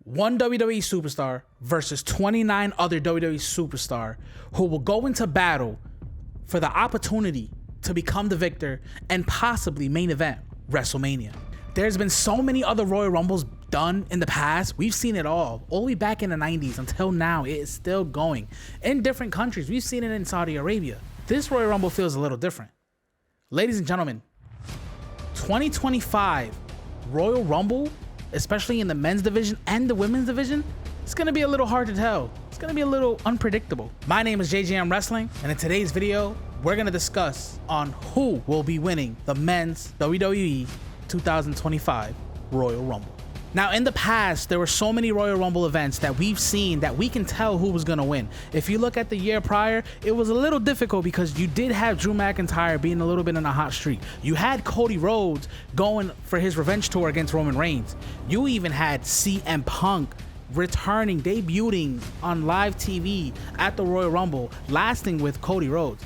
one WWE superstar versus 29 other WWE superstar who will go into battle for the opportunity to become the victor and possibly main event WrestleMania. There's been so many other Royal Rumbles done in the past. We've seen it all the way back in the 90s until now. It is still going in different countries. We've seen it in Saudi Arabia. This Royal Rumble feels a little different. Ladies and gentlemen, 2025 Royal Rumble, especially in the men's division and the women's division, it's gonna be a little hard to tell. It's gonna be a little unpredictable. My name is JJM Wrestling, and in today's video, we're gonna discuss on who will be winning the men's WWE 2025 Royal Rumble. Now, in the past, there were so many Royal Rumble events that we've seen that we can tell who was gonna win. If you look at the year prior, it was a little difficult because you did have Drew McIntyre being a little bit in a hot streak. You had Cody Rhodes going for his revenge tour against Roman Reigns. You even had CM Punk returning, debuting on live TV at the Royal Rumble, lasting with Cody Rhodes.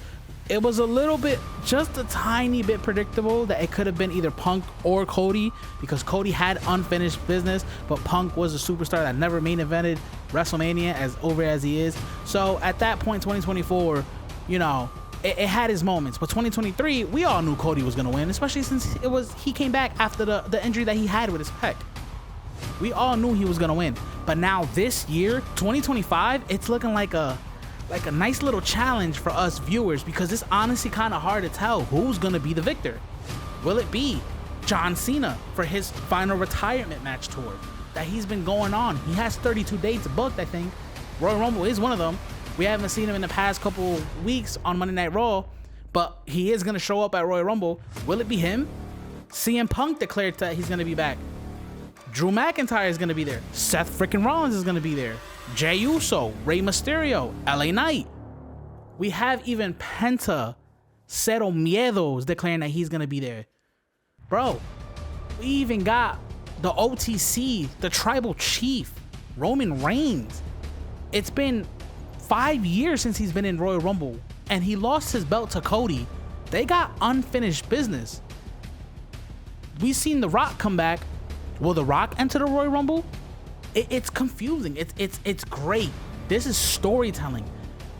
It was a little bit, just a tiny bit predictable that it could have been either Punk or Cody because Cody had unfinished business, but Punk was a superstar that never main evented WrestleMania as over as he is. So at that point, 2024, you know, it had his moments. But 2023, we all knew Cody was going to win, especially since he came back after the injury that he had with his pec. We all knew he was going to win. But now this year, 2025, it's looking like a nice little challenge for us viewers because it's honestly kind of hard to tell who's going to be the victor. Will it be John Cena for his final retirement match tour that he's been going on? He has 32 dates booked, I think. Royal Rumble is one of them. We haven't seen him in the past couple weeks on Monday Night Raw, but he is going to show up at Royal Rumble. Will it be him? CM Punk declared that he's going to be back. Drew McIntyre is going to be there. Seth freaking Rollins is going to be there. Jey Uso, Rey Mysterio, LA Knight. We have even Penta Cero Miedos declaring that he's going to be there. Bro, we even got the OTC, the Tribal Chief, Roman Reigns. It's been 5 years since he's been in Royal Rumble, and he lost his belt to Cody. They got unfinished business. We've seen The Rock come back. Will The Rock enter the Royal Rumble? It's confusing. It's great. This is storytelling.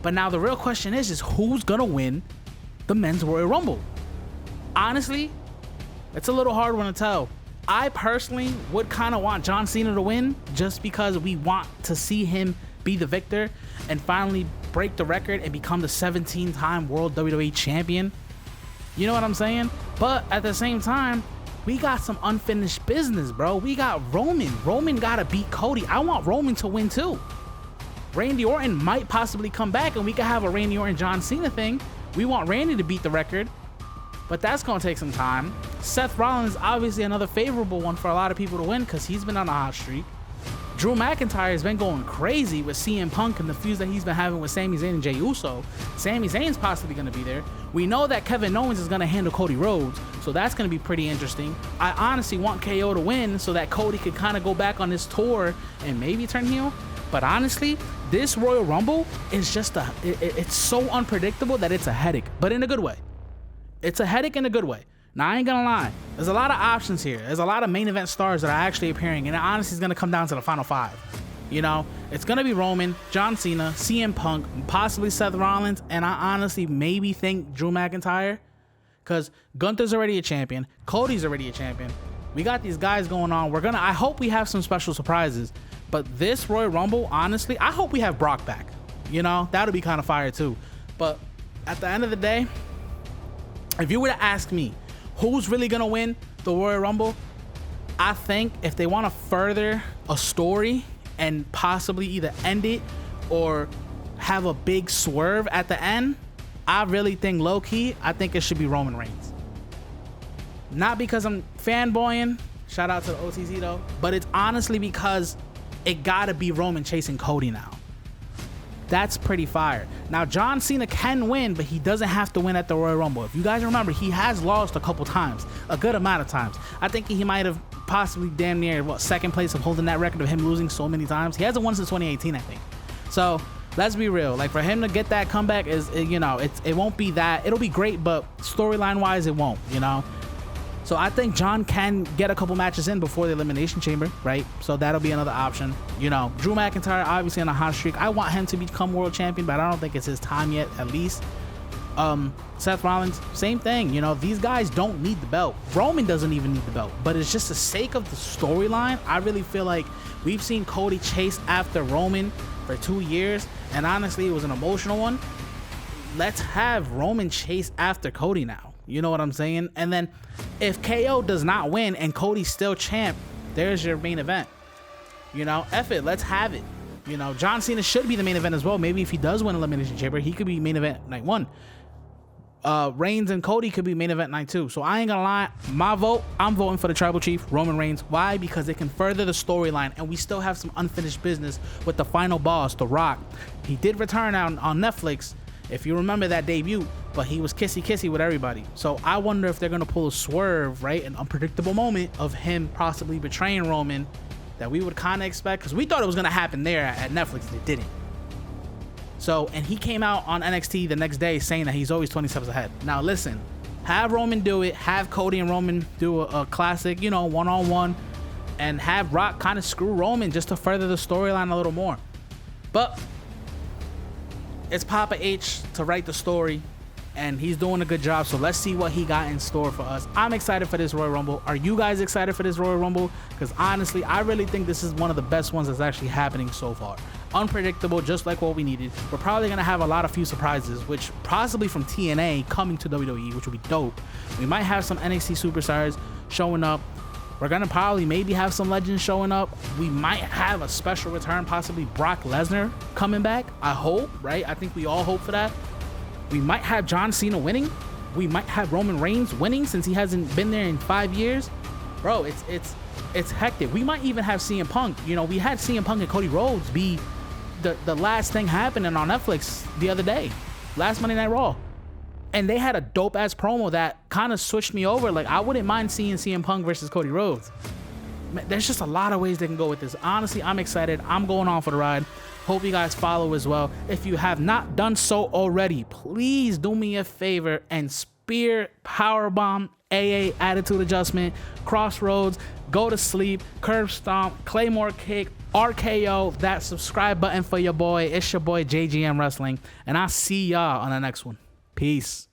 But now the real question is who's gonna win the men's Royal Rumble? Honestly, it's a little hard one to tell. I personally would kind of want John Cena to win just because we want to see him be the victor and finally break the record and become the 17-time World WWE Champion. You know what I'm saying? But at the same time, we got some unfinished business, bro. We got Roman. Roman gotta beat Cody. I want Roman to win too. Randy Orton might possibly come back and we could have a Randy Orton John Cena thing. We want Randy to beat the record, but that's gonna take some time. Seth Rollins is obviously another favorable one for a lot of people to win because he's been on a hot streak. Drew McIntyre has been going crazy with CM Punk and the feuds that he's been having with Sami Zayn and Jey Uso. Sami Zayn's possibly going to be there. We know that Kevin Owens is going to handle Cody Rhodes, so that's going to be pretty interesting. I honestly want KO to win so that Cody could kind of go back on his tour and maybe turn heel. But honestly, this Royal Rumble is just it's so unpredictable that it's a headache, but in a good way. It's a headache in a good way. Now, I ain't gonna lie. There's a lot of options here. There's a lot of main event stars that are actually appearing, and it honestly is gonna come down to the final five. You know, it's gonna be Roman, John Cena, CM Punk, possibly Seth Rollins, and I honestly maybe think Drew McIntyre, because Gunther's already a champion, Cody's already a champion. We got these guys going on. I hope we have some special surprises, but this Royal Rumble, honestly, I hope we have Brock back. You know, that'll be kind of fire too. But at the end of the day, if you were to ask me, who's really gonna win the Royal Rumble? I think if they want to further a story and possibly either end it or have a big swerve at the end, I really think low-key, I think it should be Roman Reigns. Not because I'm fanboying, shout out to the OTC though, but it's honestly because it gotta be Roman chasing Cody now. That's pretty fire. Now, John Cena can win, but he doesn't have to win at the Royal Rumble. If you guys remember, he has lost a couple times, a good amount of times. I think he might have possibly damn near, second place of holding that record of him losing so many times. He hasn't won since 2018, I think. So, let's be real. Like, for him to get that comeback it won't be that. It'll be great, but storyline-wise, it won't, you know? So I think John can get a couple matches in before the Elimination Chamber, right? So that'll be another option. You know, Drew McIntyre, obviously on a hot streak. I want him to become world champion, but I don't think it's his time yet, at least. Seth Rollins, same thing. You know, these guys don't need the belt. Roman doesn't even need the belt, but it's just the sake of the storyline. I really feel like we've seen Cody chase after Roman for 2 years, and honestly, it was an emotional one. Let's have Roman chase after Cody now. You know what I'm saying? And then if KO does not win and Cody's still champ, there's your main event. You know, F it, let's have it. You know, John Cena should be the main event as well. Maybe if he does win Elimination Chamber, he could be main event night 1. Reigns and Cody could be main event night 2. So I ain't gonna lie, my vote, I'm voting for the Tribal Chief, Roman Reigns. Why? Because it can further the storyline, and we still have some unfinished business with the final boss, The Rock. He did return on Netflix, if you remember that debut, but he was kissy with everybody. So I wonder if they're gonna pull a swerve, right? An unpredictable moment of him possibly betraying Roman that we would kind of expect, because we thought it was gonna happen there at Netflix, and it didn't. So, and he came out on NXT the next day saying that he's always 20 steps ahead. Now listen, have Roman do it, have Cody and Roman do a classic, you know, one-on-one, and have Rock kind of screw Roman just to further the storyline a little more. But it's Papa H to write the story, and he's doing a good job, so let's see what he got in store for us. I'm excited for this Royal Rumble. Are you guys excited for this Royal Rumble? Because honestly, I really think this is one of the best ones that's actually happening so far. Unpredictable, just like what we needed. We're probably gonna have a few surprises, which possibly from TNA coming to WWE, which would be dope. We might have some NXT superstars showing up. We're gonna probably maybe have some legends showing up. We might have a special return, possibly Brock Lesnar coming back. I hope, right? I think we all hope for that. We might have John Cena winning. We might have Roman Reigns winning since he hasn't been there in 5 years. Bro, it's hectic. We might even have CM Punk. You know, we had CM Punk and Cody Rhodes be the last thing happening on Netflix the other day, last Monday Night Raw, and they had a dope ass promo that kind of switched me over. Like, I wouldn't mind seeing CM Punk versus Cody Rhodes. There's just a lot of ways they can go with this. Honestly, I'm excited. I'm going on for the ride. Hope you guys follow as well. If you have not done so already, please do me a favor and spear, powerbomb, AA, attitude adjustment, crossroads, go to sleep, curb stomp, Claymore kick, RKO, that subscribe button for your boy. It's your boy JGM Wrestling, and I'll see y'all on the next one. Peace.